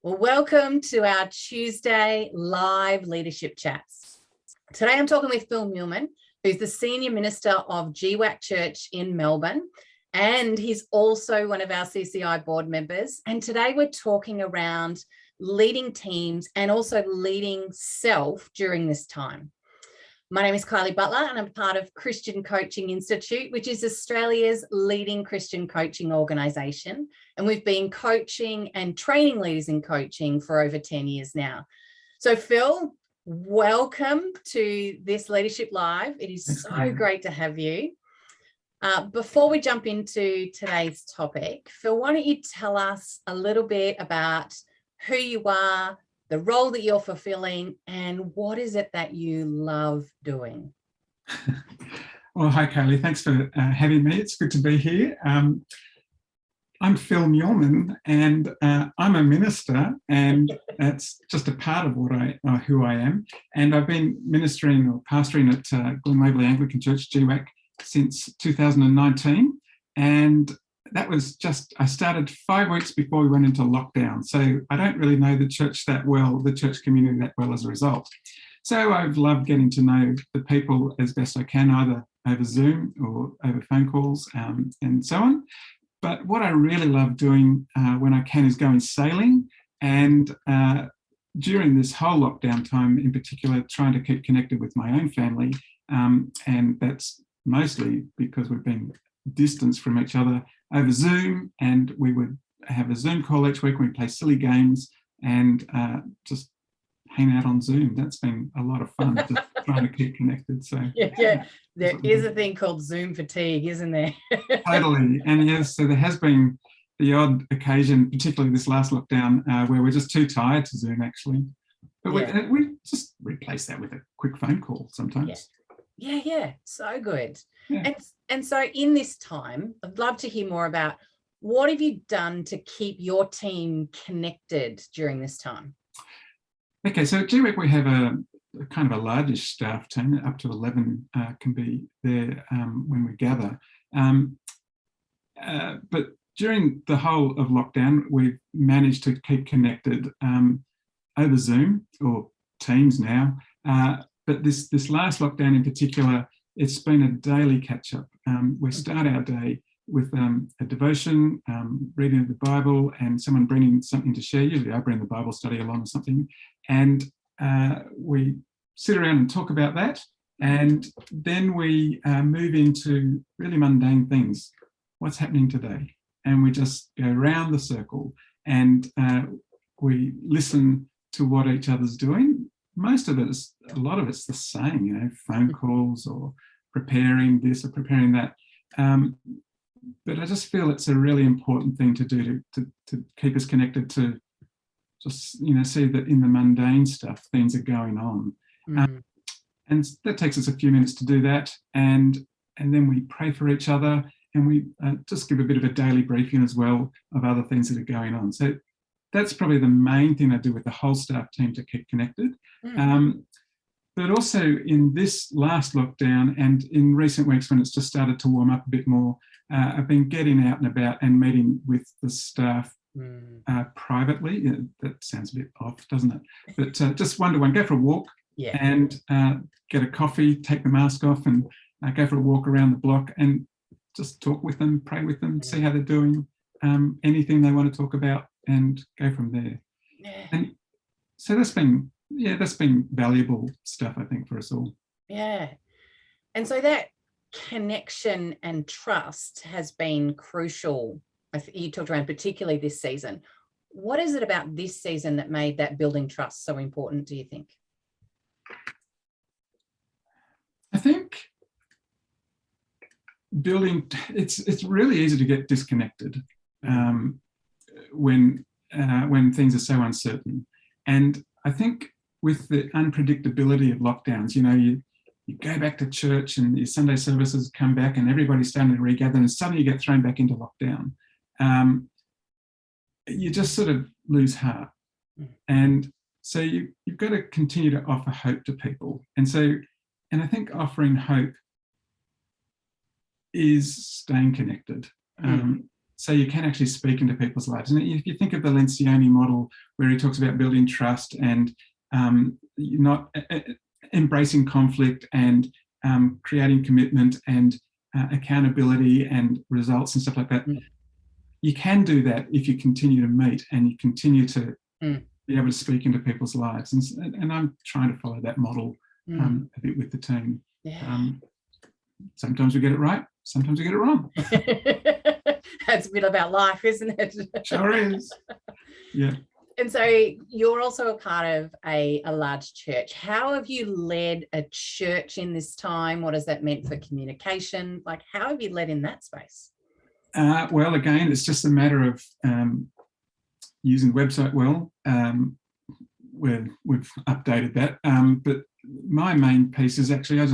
Well, welcome to our Tuesday live leadership chats. Today I'm talking with Phil Meulman, who's the Senior Minister of GWAC Church in Melbourne, and he's also one of our CCI Board members. And today we're talking around leading teams and also leading self during this time. My name is Kylie Butler and I'm part of Christian Coaching Institute, which is Australia's leading Christian coaching organisation. And we've been coaching and training leaders in coaching for over 10 years now. So Phil, welcome to this Leadership Live. It is so great to have you. Before we jump into today's topic, Phil, why don't you tell us a little bit about who you are, the role that you're fulfilling, and what is it that you love doing? Well, hi, Kylie. Thanks for having me. It's good to be here. I'm Phil Meulman, and I'm a minister, and that's just a part of what who I am. And I've been ministering or pastoring at Glen Anglican Church, GWAC, since 2019. And that was I started 5 weeks before we went into lockdown. So I don't really know the church that well, the church community that well as a result. So I've loved getting to know the people as best I can, either over Zoom or over phone calls and so on. But what I really love doing when I can is going sailing. And during this whole lockdown time in particular, trying to keep connected with my own family. And that's mostly because we've been distanced from each other over Zoom, and we would have a Zoom call each week when we play silly games and just hang out on Zoom. That's been a lot of fun, just trying to keep connected. So yeah. There is a thing called Zoom fatigue, isn't there? Totally. And yes, so there has been the odd occasion, particularly this last lockdown, where we're just too tired to Zoom actually. But we just replace that with a quick phone call sometimes. Yeah. So good. Yeah. And so in this time, I'd love to hear more about what have you done to keep your team connected during this time? Okay, so at GWAC we have a kind of a largish staff team, up to 11 can be there when we gather. But during the whole of lockdown, we've managed to keep connected over Zoom or Teams now. But this last lockdown in particular, it's been a daily catch-up. We start our day with a devotion, reading of the Bible, and someone bringing something to share. Usually I bring the Bible study along or something. And we sit around and talk about that. And then we move into really mundane things. What's happening today? And we just go round the circle and we listen to what each other's doing. Most of it a lot of it's the same, phone calls or preparing this or preparing that. But I just feel it's a really important thing to do to keep us connected, to just, see that in the mundane stuff, things are going on. Mm-hmm. And that takes us a few minutes to do that. And then we pray for each other, and we just give a bit of a daily briefing as well of other things that are going on. So that's probably the main thing I do with the whole staff team to keep connected. But also in this last lockdown and in recent weeks when it's just started to warm up a bit more, I've been getting out and about and meeting with the staff privately. That sounds a bit off, doesn't it? But just one-to-one, go for a walk and get a coffee, take the mask off and go for a walk around the block and just talk with them, pray with them, see how they're doing, anything they want to talk about, and go from there. And so that's been valuable stuff, I think, for us all. Yeah. And so that connection and trust has been crucial. You talked around particularly this season. What is it about this season that made that building trust so important, do you think? I think it's really easy to get disconnected when things are so uncertain. And I think with the unpredictability of lockdowns, you go back to church and your Sunday services come back and everybody's starting to regather, and suddenly you get thrown back into lockdown. You just sort of lose heart. And so you've got to continue to offer hope to people. And I think offering hope is staying connected. so you can actually speak into people's lives. And if you think of the Lencioni model, where he talks about building trust and not embracing conflict and creating commitment and accountability and results and stuff like that, you can do that if you continue to meet and you continue to be able to speak into people's lives. And I'm trying to follow that model a bit with the team. Yeah. Sometimes we get it right, sometimes we get it wrong. That's a bit about life, isn't it? Sure is. Yeah. And so you're also a part of a large church. How have you led a church in this time? What has that meant for communication? Like, how have you led in that space? Well, again, it's just a matter of using the website well. We've updated that. But my main piece is actually,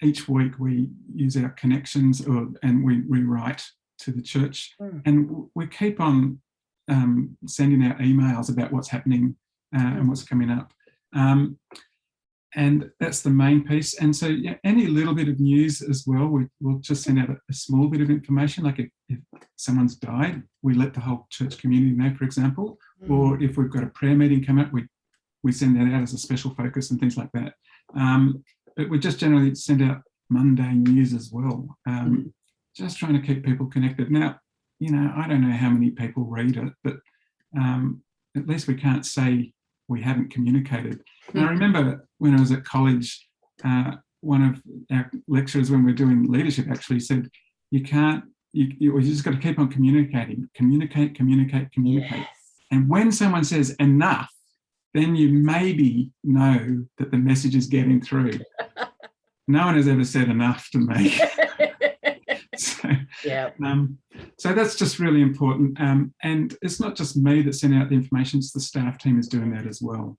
each week we use our connections and we write to the church, and we keep on sending out emails about what's happening and what's coming up. And that's the main piece. And so any little bit of news as well, we'll just send out a small bit of information, like if someone's died, we let the whole church community know, for example, or if we've got a prayer meeting come up, we send that out as a special focus and things like that. But we just generally send out mundane news as well, just trying to keep people connected. Now, I don't know how many people read it, but at least we can't say we haven't communicated. And I remember when I was at college, one of our lecturers, when we were doing leadership, actually said, you just got to keep on communicating, communicate. Yes. And when someone says enough, then you maybe know that the message is getting through. No one has ever said enough to me. So that's just really important. And it's not just me that's sending out the information, it's the staff team is doing that as well.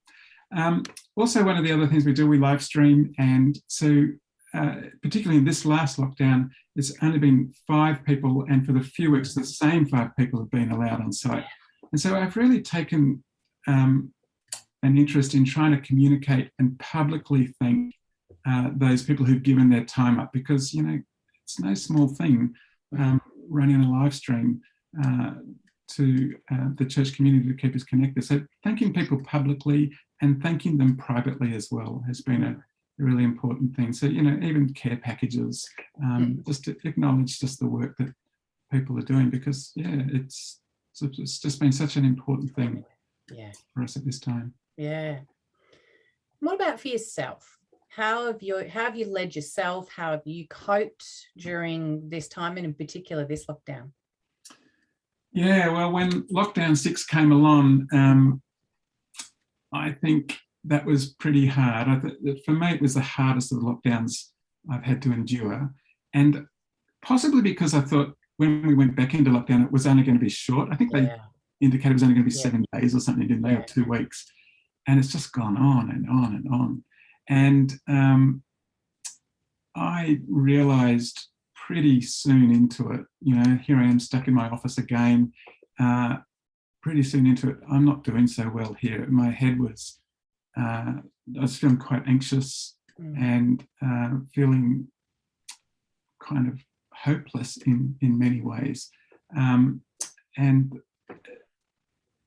Also, one of the other things we do, we live stream. And so particularly in this last lockdown, it's only been 5 people. And for the few weeks, the same 5 people have been allowed on site. And so I've really taken an interest in trying to communicate and publicly thank those people who've given their time up, because, it's no small thing running a live stream to the church community to keep us connected. So thanking people publicly and thanking them privately as well has been a really important thing. So, even care packages, just to acknowledge just the work that people are doing, because, it's just been such an important thing for us at this time. Yeah. What about for yourself? How have you led yourself? How have you coped during this time, and in particular this lockdown? Yeah, well, when lockdown 6 came along, I think that was pretty hard. For me, it was the hardest of the lockdowns I've had to endure. And possibly because I thought when we went back into lockdown, it was only going to be short. I think they indicated it was only going to be 7 days or something, didn't they, or 2 weeks. And it's just gone on and on and on. And I realised pretty soon into it, here I am stuck in my office again, pretty soon into it, I'm not doing so well here. My head was, I was feeling quite anxious and feeling kind of hopeless in many ways. And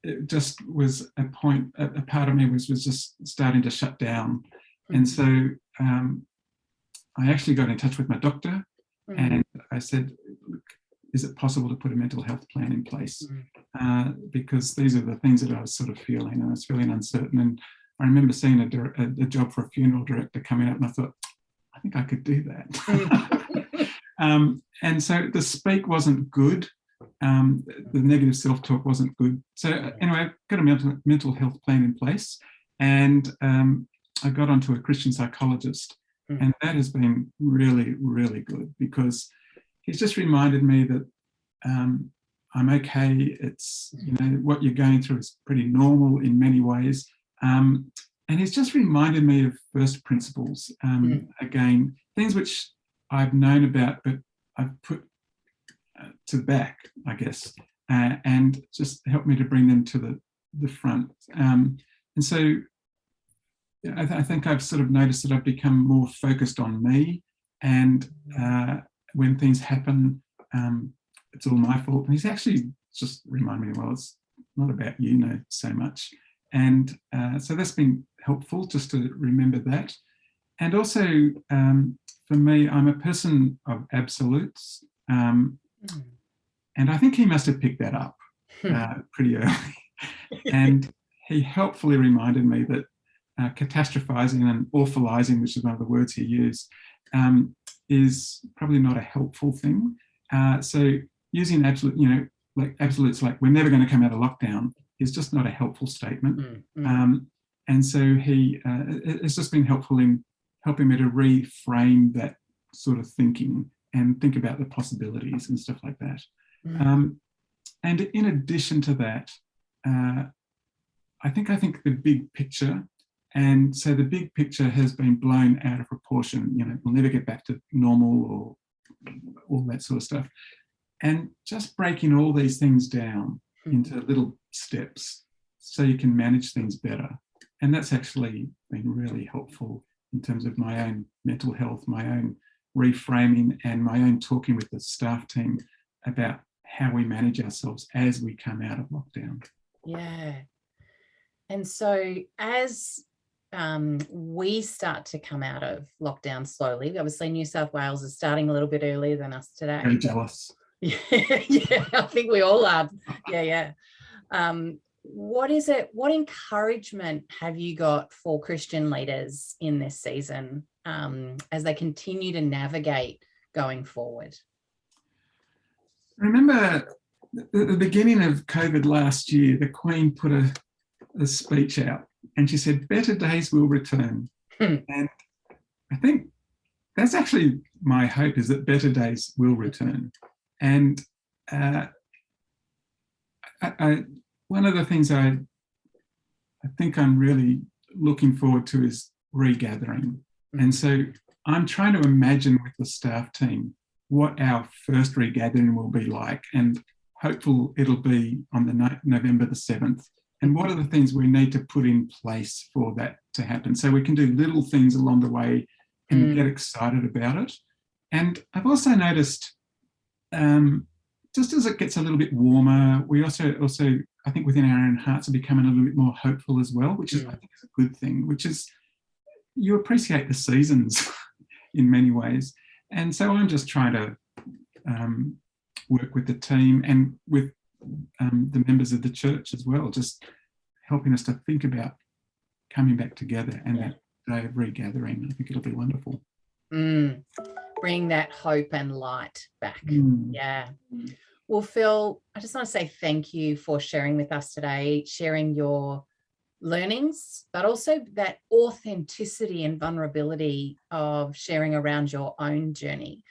it just was a point, a part of me was just starting to shut down. And so I actually got in touch with my doctor and I said, look, is it possible to put a mental health plan in place? Because these are the things that I was sort of feeling, and I was feeling uncertain. And I remember seeing a job for a funeral director coming up, and I thought, I think I could do that. And so the speak wasn't good. The negative self-talk wasn't good. So anyway, I got a mental health plan in place, and I got onto a Christian psychologist, and that has been really, really good, because he's just reminded me that I'm okay. It's, what you're going through is pretty normal in many ways. And he's just reminded me of first principles, again, things which I've known about, but I've put to back, I guess, and just helped me to bring them to the front. And so I think I've sort of noticed that I've become more focused on me, and when things happen, it's all my fault. And he's actually just reminded me, well, it's not about you, no, so much. And so that's been helpful just to remember that. And also, for me, I'm a person of absolutes. And I think he must have picked that up pretty early. And he helpfully reminded me that catastrophizing and awfulizing, which is one of the words he used, is probably not a helpful thing. So using absolute, like absolutes like we're never going to come out of lockdown is just not a helpful statement. And so it's just been helpful in helping me to reframe that sort of thinking and think about the possibilities and stuff like that. And in addition to that, I think the big picture, and so the big picture has been blown out of proportion. We'll never get back to normal or all that sort of stuff. And just breaking all these things down into little steps so you can manage things better. And that's actually been really helpful in terms of my own mental health, my own reframing, and my own talking with the staff team about how we manage ourselves as we come out of lockdown. Yeah. And so as we start to come out of lockdown slowly, obviously New South Wales is starting a little bit earlier than us today. Very jealous. Yeah, I think we all are. Yeah. What encouragement have you got for Christian leaders in this season as they continue to navigate going forward? Remember at the beginning of COVID last year, the Queen put a speech out and she said, better days will return. And I think that's actually my hope, is that better days will return. And one of the things I think I'm really looking forward to is regathering. And so I'm trying to imagine with the staff team what our first regathering will be like, and hopeful it'll be on the November the 7th. And what are the things we need to put in place for that to happen? So we can do little things along the way and get excited about it. And I've also noticed, just as it gets a little bit warmer, we also I think within our own hearts are becoming a little bit more hopeful as well, which is I think is a good thing, which is you appreciate the seasons in many ways. And so I'm just trying to work with the team and with the members of the church as well, just helping us to think about coming back together and that day of regathering. I think it'll be wonderful. Bring that hope and light back. Yeah. Well, Phil, I just want to say thank you for sharing with us today, sharing your learnings, but also that authenticity and vulnerability of sharing around your own journey.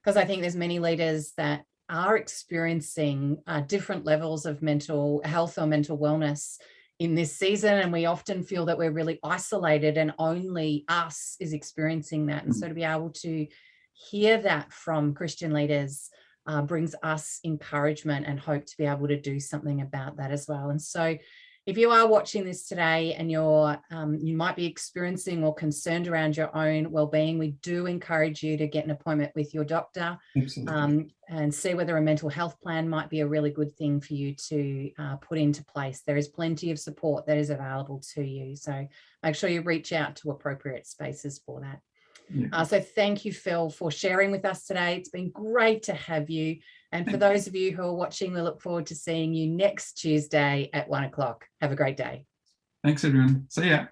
Because I think there's many leaders that are experiencing different levels of mental health or mental wellness in this season, and we often feel that we're really isolated and only us is experiencing that. And so to be able to hear that from Christian leaders brings us encouragement and hope to be able to do something about that as well. And so if you are watching this today and you might be experiencing or concerned around your own well-being, we do encourage you to get an appointment with your doctor and see whether a mental health plan might be a really good thing for you to put into place. There is plenty of support that is available to you. So make sure you reach out to appropriate spaces for that. So thank you, Phil, for sharing with us today. It's been great to have you. And for those of you who are watching, we look forward to seeing you next Tuesday at 1 o'clock. Have a great day. Thanks, everyone. See ya.